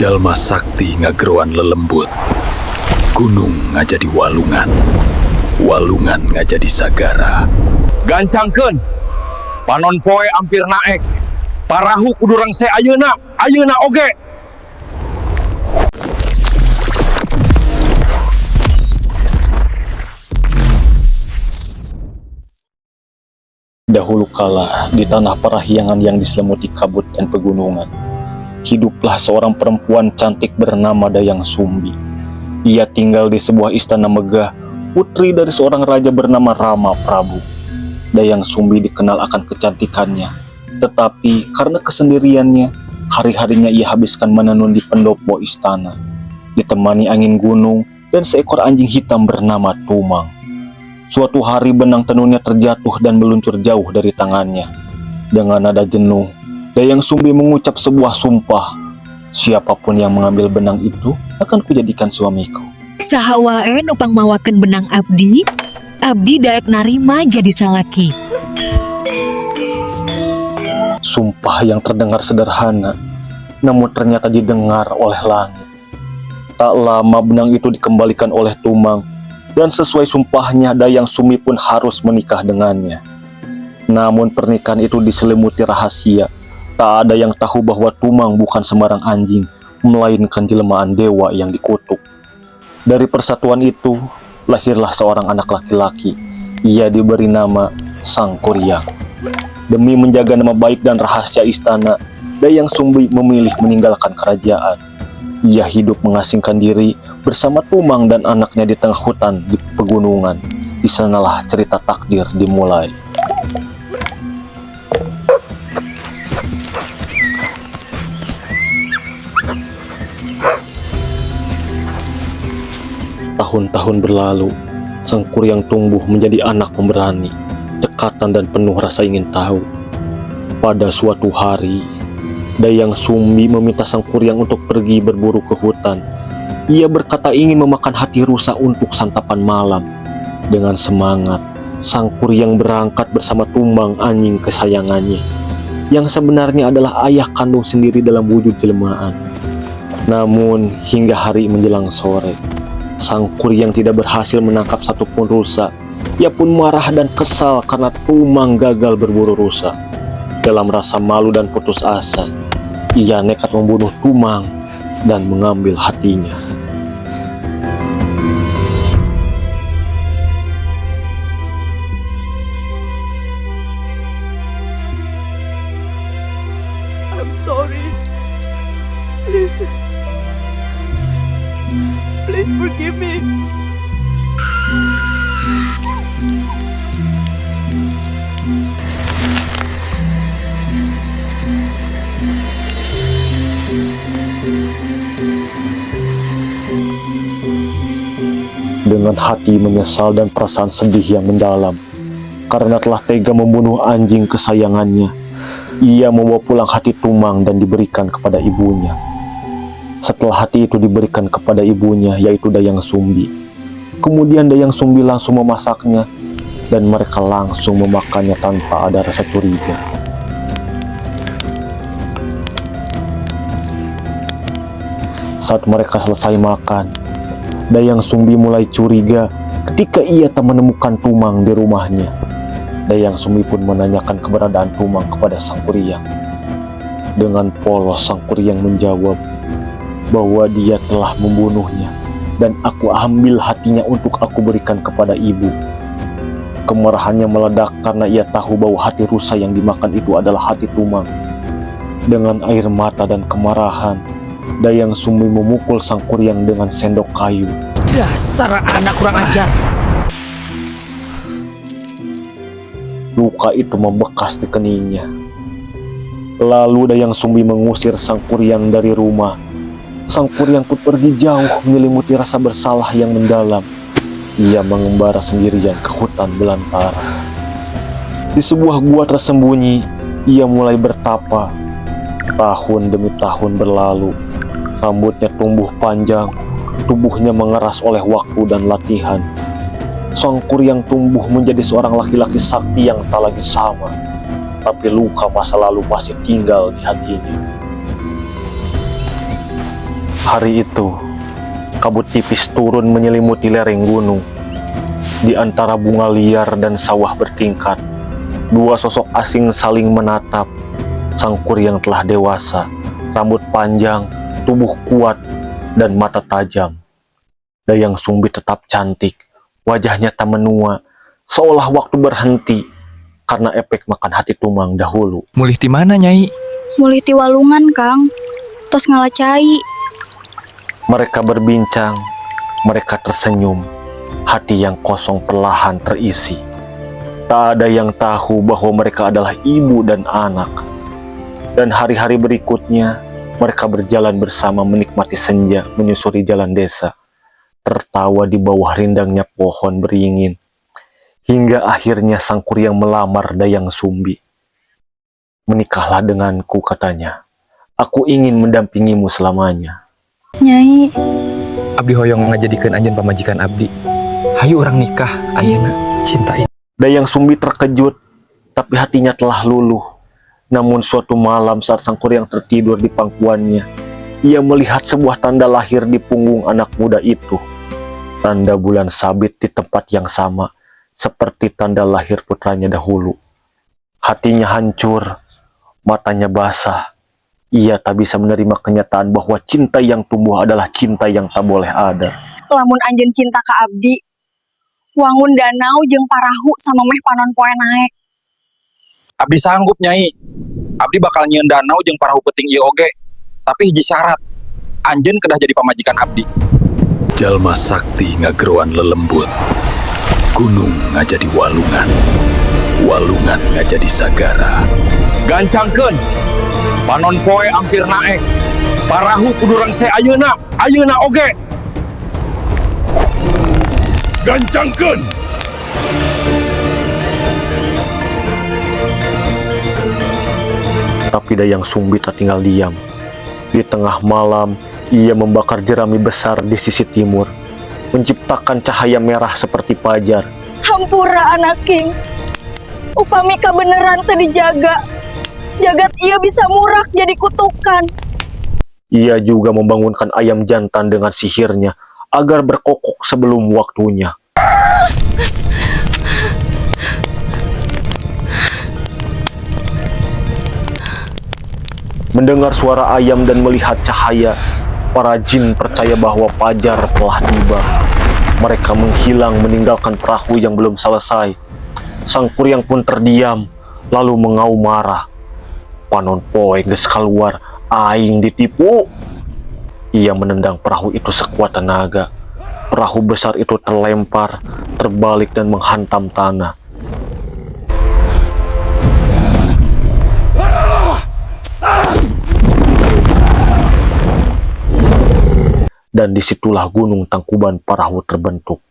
Jalma sakti ngageruan lelembut. Gunung ngajadi walungan. Walungan ngajadi sagara. Gancangkeun. Panon poe ampir naek. Parahu kudurang se ayeuna, ayeuna oge. Dahulu kala, di tanah Parahyangan yang diselimuti kabut dan pegunungan, hiduplah seorang perempuan cantik bernama Dayang Sumbi. Ia tinggal di sebuah istana megah, putri dari seorang raja bernama Rama Prabu. Dayang Sumbi dikenal akan kecantikannya, tetapi karena kesendiriannya, hari-harinya ia habiskan menenun di pendopo istana, ditemani angin gunung dan seekor anjing hitam bernama Tumang. Suatu hari benang tenunnya terjatuh dan meluncur jauh dari tangannya. Dengan nada jenuh, Dayang Sumbi mengucap sebuah sumpah. Siapapun yang mengambil benang itu akan kujadikan suamiku. Saha wae nu pangmawakeun benang abdi, abdi daek narima jadi salaki. Sumpah yang terdengar sederhana, namun ternyata didengar oleh langit. Tak lama benang itu dikembalikan oleh Tumang, dan sesuai sumpahnya Dayang Sumbi pun harus menikah dengannya. Namun pernikahan itu diselimuti rahasia. Tak ada yang tahu bahwa Tumang bukan sembarang anjing, melainkan jelmaan dewa yang dikutuk. Dari persatuan itu, lahirlah seorang anak laki-laki. Ia diberi nama Sang Kuryang. Demi menjaga nama baik dan rahasia istana, Dayang Sumbi memilih meninggalkan kerajaan. Ia hidup mengasingkan diri bersama Tumang dan anaknya di tengah hutan di pegunungan. Di sanalah cerita takdir dimulai. Tahun-tahun berlalu, Sang Kuryang tumbuh menjadi anak pemberani, cekatan dan penuh rasa ingin tahu. Pada suatu hari, Dayang Sumbi meminta Sang Kuryang untuk pergi berburu ke hutan. Ia berkata ingin memakan hati rusa untuk santapan malam. Dengan semangat, Sang Kuryang berangkat bersama Tumang, anjing kesayangannya, yang sebenarnya adalah ayah kandung sendiri dalam wujud jelmaan. Namun, hingga hari menjelang sore, Sang Kuryang tidak berhasil menangkap satupun rusa. Ia pun marah dan kesal karena Tumang gagal berburu rusa. Dalam rasa malu dan putus asa, ia nekat membunuh Tumang dan mengambil hatinya. I'm sorry. Please forgive me. Dengan hati menyesal dan perasaan sedih yang mendalam karena telah tega membunuh anjing kesayangannya, ia membawa pulang hati Tumang dan diberikan kepada ibunya. Setelah hati itu diberikan kepada ibunya, yaitu Dayang Sumbi, kemudian Dayang Sumbi langsung memasaknya dan mereka langsung memakannya tanpa ada rasa curiga. Saat mereka selesai makan, Dayang Sumbi mulai curiga ketika ia tak menemukan Tumang di rumahnya. Dayang Sumbi pun menanyakan keberadaan Tumang kepada Sang Kuryang. Dengan polos Sang Kuryang menjawab bahwa dia telah membunuhnya dan aku ambil hatinya untuk aku berikan kepada ibu. Kemarahannya meledak karena ia tahu bahwa hati rusa yang dimakan itu adalah hati Tumang. Dengan air mata dan kemarahan, Dayang Sumbi memukul Sang Kuryang dengan sendok kayu. Dasar anak kurang ajar. Luka itu membekas di keningnya. Lalu Dayang Sumbi mengusir Sang Kuryang dari rumah. Sang Kuryang pun pergi jauh menyelimuti rasa bersalah yang mendalam. Ia mengembara sendirian ke hutan belantara. Di sebuah gua tersembunyi, ia mulai bertapa. Tahun demi tahun berlalu. Rambutnya tumbuh panjang, tubuhnya mengeras oleh waktu dan latihan. Sang Kuryang tumbuh menjadi seorang laki-laki sakti yang tak lagi sama, tapi luka masa lalu masih tinggal di hatinya. Hari itu, kabut tipis turun menyelimuti lereng gunung. Di antara bunga liar dan sawah bertingkat, dua sosok asing saling menatap. Sang kuryang telah dewasa, rambut panjang, tubuh kuat, dan mata tajam. Dayang Sumbi tetap cantik, wajahnya tak menua, seolah waktu berhenti karena efek makan hati tumang dahulu. Mulih di mana, Nyai? Mulih ti walungan, Kang. Tos ngalacai. Mereka berbincang, mereka tersenyum, hati yang kosong perlahan terisi. Tak ada yang tahu bahwa mereka adalah ibu dan anak. Dan hari-hari berikutnya, mereka berjalan bersama menikmati senja menyusuri jalan desa, tertawa di bawah rindangnya pohon beringin, hingga akhirnya sang kuryang melamar Dayang Sumbi. Menikahlah denganku, katanya. Aku ingin mendampingimu selamanya. Nyai, Abdi hoyong ngajadikeun anjeun pamajikan abdi. Hayu orang nikah, ayeuna cintain. Dayang Sumbi terkejut, tapi hatinya telah luluh. Namun suatu malam saat sang kuryang tertidur di pangkuannya, ia melihat sebuah tanda lahir di punggung anak muda itu. Tanda bulan sabit di tempat yang sama, seperti tanda lahir putranya dahulu. Hatinya hancur, matanya basah. Ia tak bisa menerima kenyataan bahwa cinta yang tumbuh adalah cinta yang tak boleh ada. Lamun anjeun cinta ka abdi, wangun danau jeung parahu sama meh panon poe naek. Abdi sanggup, Nyai. Abdi bakal nyieun danau jeung parahu peuting ieu oge. Tapi hiji syarat, anjeun kedah jadi pamajikan abdi. Jalma sakti ngageruan lelembut. Gunung ngajadi walungan. Walungan ngajadi sagara. Gancangkeun, panon poe ampir naek. Parahu kudu rengse ayeuna, ayeuna oge. Gancangkeun. Tapi Dayang Sumbi tak tinggal diam. Di tengah malam, ia membakar jerami besar di sisi timur, menciptakan cahaya merah seperti fajar. Hampura anak king. Upami kabeneran teu dijaga, jagat ieu bisa murak jadi kutukan. Ia juga membangunkan ayam jantan dengan sihirnya agar berkokok sebelum waktunya. Mendengar suara ayam dan melihat cahaya, para jin percaya bahwa fajar telah tiba. Mereka menghilang meninggalkan perahu yang belum selesai. Sang kuryang pun terdiam, lalu mengaum marah. Panon poe geus kaluar, aing ditipu. Ia menendang perahu itu sekuat tenaga. Perahu besar itu terlempar, terbalik dan menghantam tanah. Dan disitulah Gunung Tangkuban Parahu terbentuk.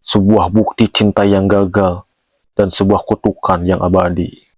Sebuah bukti cinta yang gagal dan sebuah kutukan yang abadi.